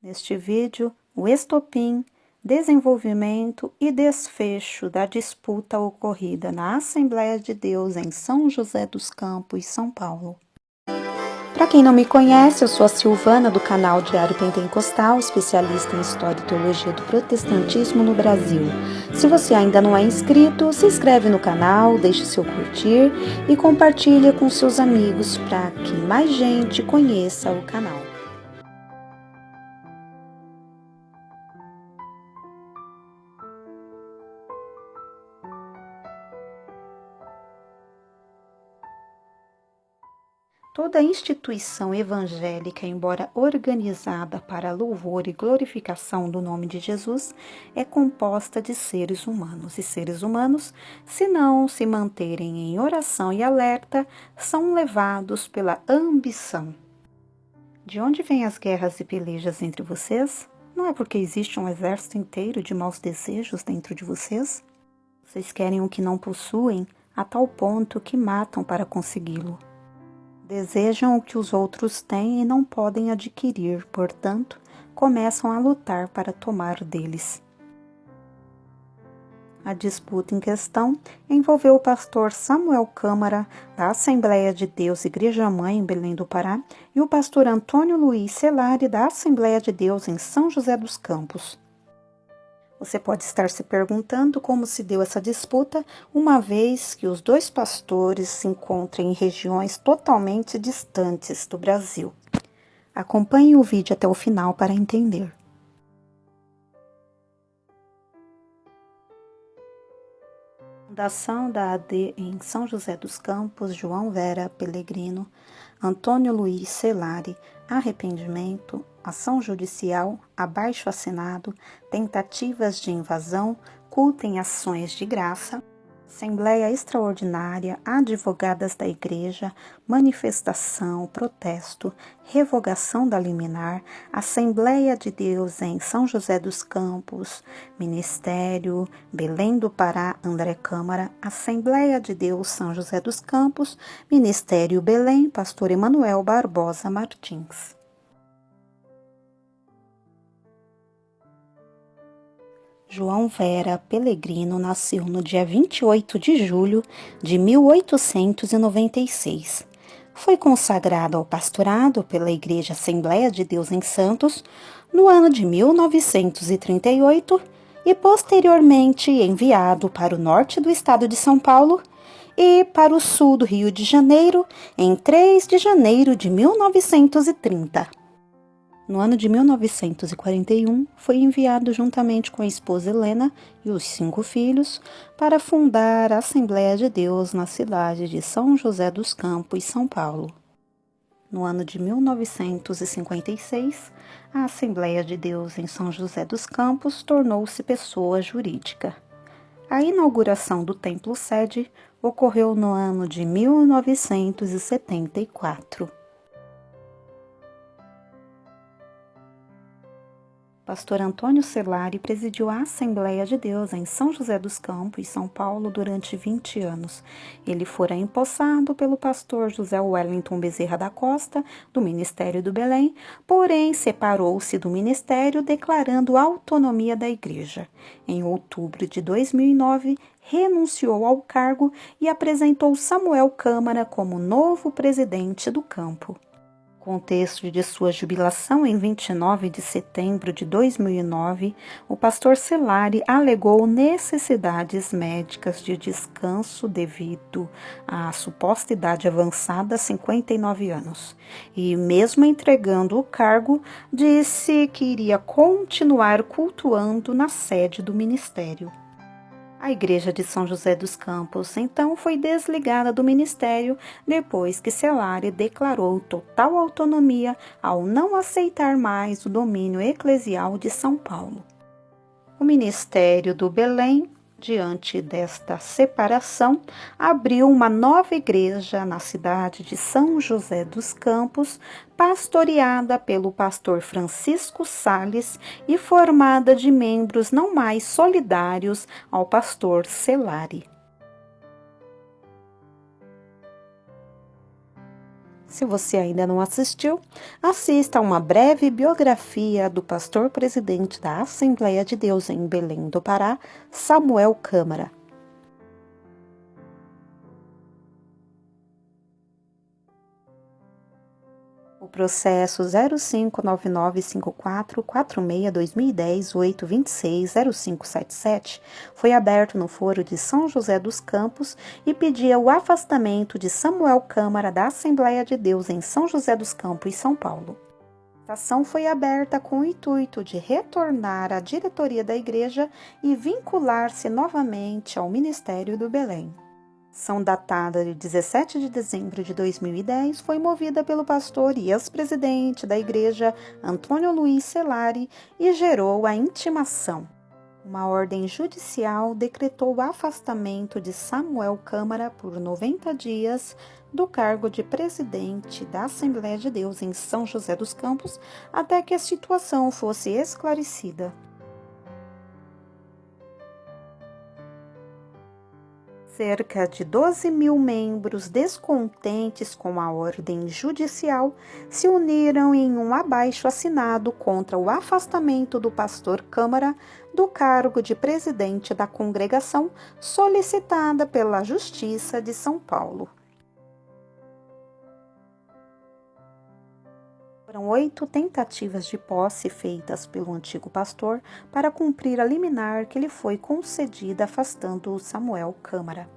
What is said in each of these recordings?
Neste vídeo, o estopim, desenvolvimento e desfecho da disputa ocorrida na Assembleia de Deus em São José dos Campos, São Paulo. Para quem não me conhece, eu sou a Silvana do canal Diário Pentecostal, especialista em História e Teologia do Protestantismo no Brasil. Se você ainda não é inscrito, se inscreve no canal, deixe seu curtir e compartilhe com seus amigos para que mais gente conheça o canal. Toda instituição evangélica, embora organizada para louvor e glorificação do nome de Jesus, é composta de seres humanos. E seres humanos, se não se manterem em oração e alerta, são levados pela ambição. De onde vêm as guerras e pelejas entre vocês? Não é porque existe um exército inteiro de maus desejos dentro de vocês? Vocês querem o que não possuem, a tal ponto que matam para consegui-lo. Desejam o que os outros têm e não podem adquirir, portanto, começam a lutar para tomar deles. A disputa em questão envolveu o pastor Samuel Câmara, da Assembleia de Deus Igreja Mãe, em Belém do Pará, e o pastor Antônio Luiz Celari, da Assembleia de Deus em São José dos Campos. Você pode estar se perguntando como se deu essa disputa, uma vez que os dois pastores se encontram em regiões totalmente distantes do Brasil. Acompanhe o vídeo até o final para entender. Fundação da AD em São José dos Campos, João Vera Pellegrino, Antônio Luiz Celari, arrependimento, ação judicial, abaixo-assinado, tentativas de invasão, culto em ações de graça, Assembleia Extraordinária, advogadas da Igreja, manifestação, protesto, revogação da liminar, Assembleia de Deus em São José dos Campos, Ministério, Belém do Pará, André Câmara, Assembleia de Deus São José dos Campos, Ministério Belém, Pastor Emanuel Barbosa Martins. João Vera Pellegrino nasceu no dia 28 de julho de 1896. Foi consagrado ao pastorado pela Igreja Assembleia de Deus em Santos no ano de 1938 e posteriormente enviado para o norte do estado de São Paulo e para o sul do Rio de Janeiro em 3 de janeiro de 1930. No ano de 1941, foi enviado juntamente com a esposa Helena e os 5 filhos para fundar a Assembleia de Deus na cidade de São José dos Campos, São Paulo. No ano de 1956, a Assembleia de Deus em São José dos Campos tornou-se pessoa jurídica. A inauguração do templo-sede ocorreu no ano de 1974. Pastor Antônio Celari presidiu a Assembleia de Deus em São José dos Campos, São Paulo, durante 20 anos. Ele fora empossado pelo pastor José Wellington Bezerra da Costa, do Ministério do Belém, porém separou-se do ministério, declarando a autonomia da igreja. Em outubro de 2009, renunciou ao cargo e apresentou Samuel Câmara como novo presidente do campo. Contexto de sua jubilação em 29 de setembro de 2009, o pastor Celari alegou necessidades médicas de descanso devido à suposta idade avançada, 59 anos. E mesmo entregando o cargo, disse que iria continuar cultuando na sede do ministério. A Igreja de São José dos Campos, então, foi desligada do ministério depois que Celari declarou total autonomia ao não aceitar mais o domínio eclesial de São Paulo. O Ministério do Belém, diante desta separação, abriu uma nova igreja na cidade de São José dos Campos, pastoreada pelo pastor Francisco Sales e formada de membros não mais solidários ao pastor Celari. Se você ainda não assistiu, assista a uma breve biografia do pastor presidente da Assembleia de Deus em Belém do Pará, Samuel Câmara. O processo 05995446-2010-826-0577 foi aberto no Foro de São José dos Campos e pedia o afastamento de Samuel Câmara da Assembleia de Deus em São José dos Campos, São Paulo. A ação foi aberta com o intuito de retornar à diretoria da igreja e vincular-se novamente ao Ministério do Belém. Ação datada de 17 de dezembro de 2010 foi movida pelo pastor e ex-presidente da igreja Antônio Luiz Celari e gerou a intimação. Uma ordem judicial decretou o afastamento de Samuel Câmara por 90 dias do cargo de presidente da Assembleia de Deus em São José dos Campos até que a situação fosse esclarecida. Cerca de 12.000 membros descontentes com a ordem judicial se uniram em um abaixo-assinado contra o afastamento do pastor Câmara do cargo de presidente da congregação solicitada pela Justiça de São Paulo. Foram 8 tentativas de posse feitas pelo antigo pastor para cumprir a liminar que lhe foi concedida afastando Samuel Câmara.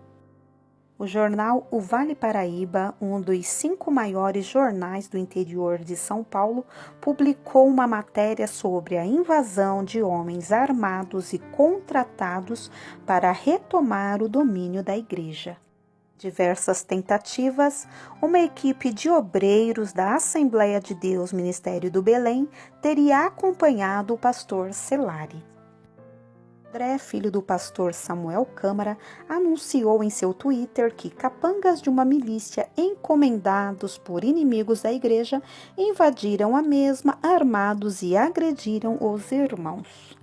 O jornal O Vale Paraíba, um dos 5 maiores jornais do interior de São Paulo, publicou uma matéria sobre a invasão de homens armados e contratados para retomar o domínio da igreja. Diversas tentativas, uma equipe de obreiros da Assembleia de Deus Ministério do Belém teria acompanhado o pastor Celari. André, filho do pastor Samuel Câmara, anunciou em seu Twitter que capangas de uma milícia encomendados por inimigos da igreja invadiram a mesma armados e agrediram os irmãos.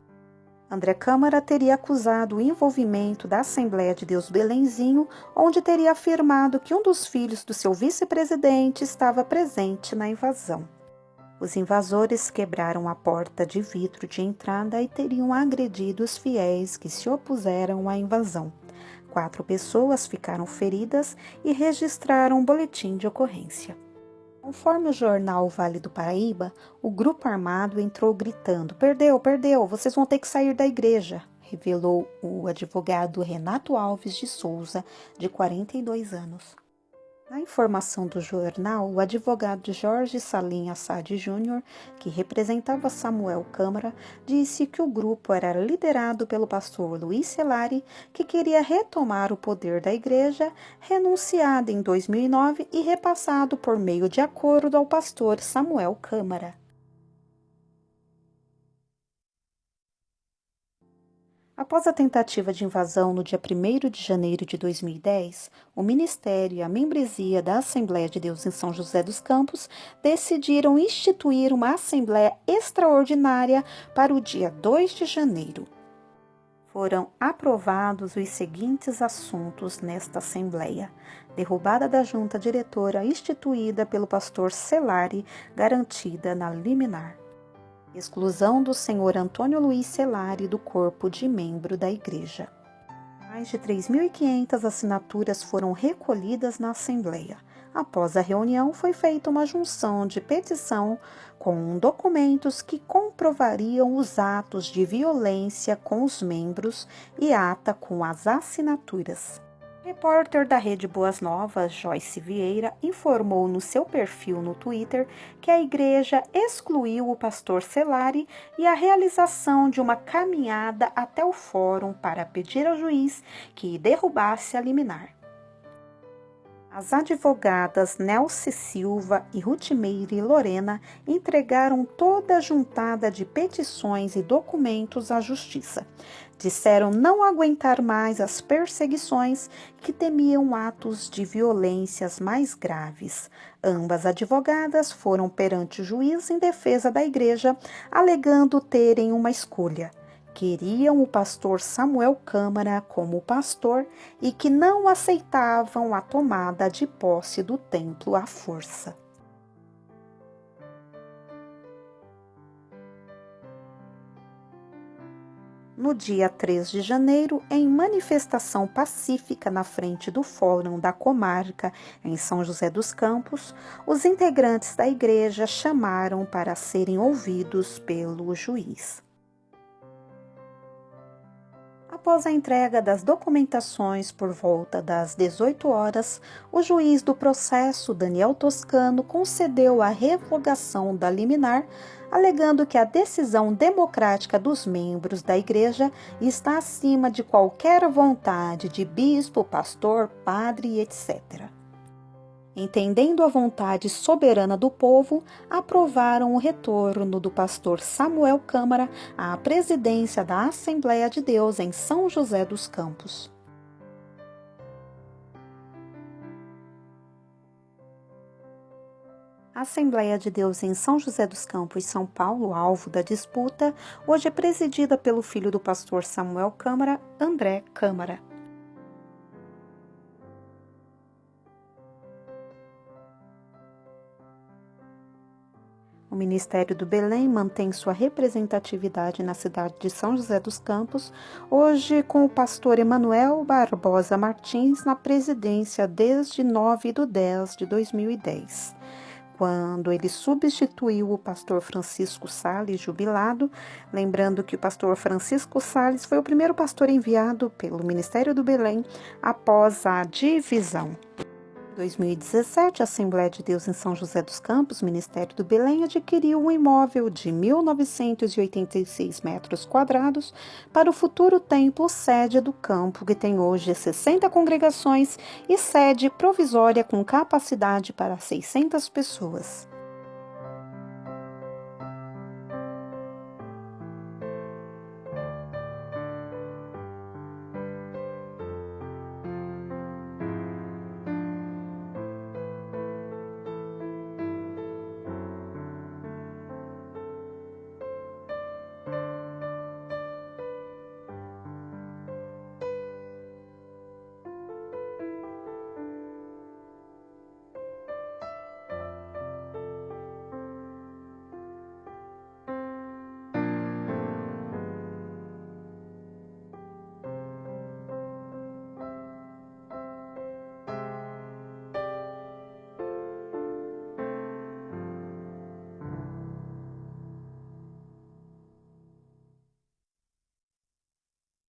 André Câmara teria acusado o envolvimento da Assembleia de Deus Belenzinho, onde teria afirmado que um dos filhos do seu vice-presidente estava presente na invasão. Os invasores quebraram a porta de vidro de entrada e teriam agredido os fiéis que se opuseram à invasão. 4 pessoas ficaram feridas e registraram um boletim de ocorrência. Conforme o jornal Vale do Paraíba, o grupo armado entrou gritando: "Perdeu, perdeu, vocês vão ter que sair da igreja", revelou o advogado Renato Alves de Souza, de 42 anos. Na informação do jornal, o advogado Jorge Salim Assad Júnior, que representava Samuel Câmara, disse que o grupo era liderado pelo pastor Luiz Celari, que queria retomar o poder da igreja, renunciado em 2009 e repassado por meio de acordo ao pastor Samuel Câmara. Após a tentativa de invasão no dia 1º de janeiro de 2010, o Ministério e a membresia da Assembleia de Deus em São José dos Campos decidiram instituir uma Assembleia Extraordinária para o dia 2 de janeiro. Foram aprovados os seguintes assuntos nesta Assembleia: derrubada da junta diretora instituída pelo pastor Celari, garantida na liminar. Exclusão do senhor Antônio Luiz Celari do corpo de membro da igreja. Mais de 3.500 assinaturas foram recolhidas na Assembleia. Após a reunião, foi feita uma junção de petição com documentos que comprovariam os atos de violência com os membros e ata com as assinaturas. O repórter da Rede Boas Novas, Joyce Vieira, informou no seu perfil no Twitter que a igreja excluiu o pastor Celari e a realização de uma caminhada até o fórum para pedir ao juiz que derrubasse a liminar. As advogadas Nelce Silva e Rutimeire Lorena entregaram toda a juntada de petições e documentos à Justiça. Disseram não aguentar mais as perseguições que temiam atos de violências mais graves. Ambas advogadas foram perante o juiz em defesa da igreja, alegando terem uma escolha: Queriam o pastor Samuel Câmara como pastor e que não aceitavam a tomada de posse do templo à força. No dia 3 de janeiro, em manifestação pacífica na frente do Fórum da Comarca, em São José dos Campos, os integrantes da igreja chamaram para serem ouvidos pelo juiz. Após a entrega das documentações por volta das 18 horas, o juiz do processo, Daniel Toscano, concedeu a revogação da liminar, alegando que a decisão democrática dos membros da igreja está acima de qualquer vontade de bispo, pastor, padre, etc. Entendendo a vontade soberana do povo, aprovaram o retorno do pastor Samuel Câmara à presidência da Assembleia de Deus em São José dos Campos. A Assembleia de Deus em São José dos Campos, São Paulo, alvo da disputa, hoje é presidida pelo filho do pastor Samuel Câmara, André Câmara. O Ministério do Belém mantém sua representatividade na cidade de São José dos Campos, hoje com o pastor Emanuel Barbosa Martins na presidência desde 9/10/2010, quando ele substituiu o pastor Francisco Sales, jubilado, lembrando que o pastor Francisco Sales foi o primeiro pastor enviado pelo Ministério do Belém após a divisão. Em 2017, a Assembleia de Deus em São José dos Campos, Ministério do Belém, adquiriu um imóvel de 1.986 metros quadrados para o futuro templo sede do campo, que tem hoje 60 congregações e sede provisória com capacidade para 600 pessoas.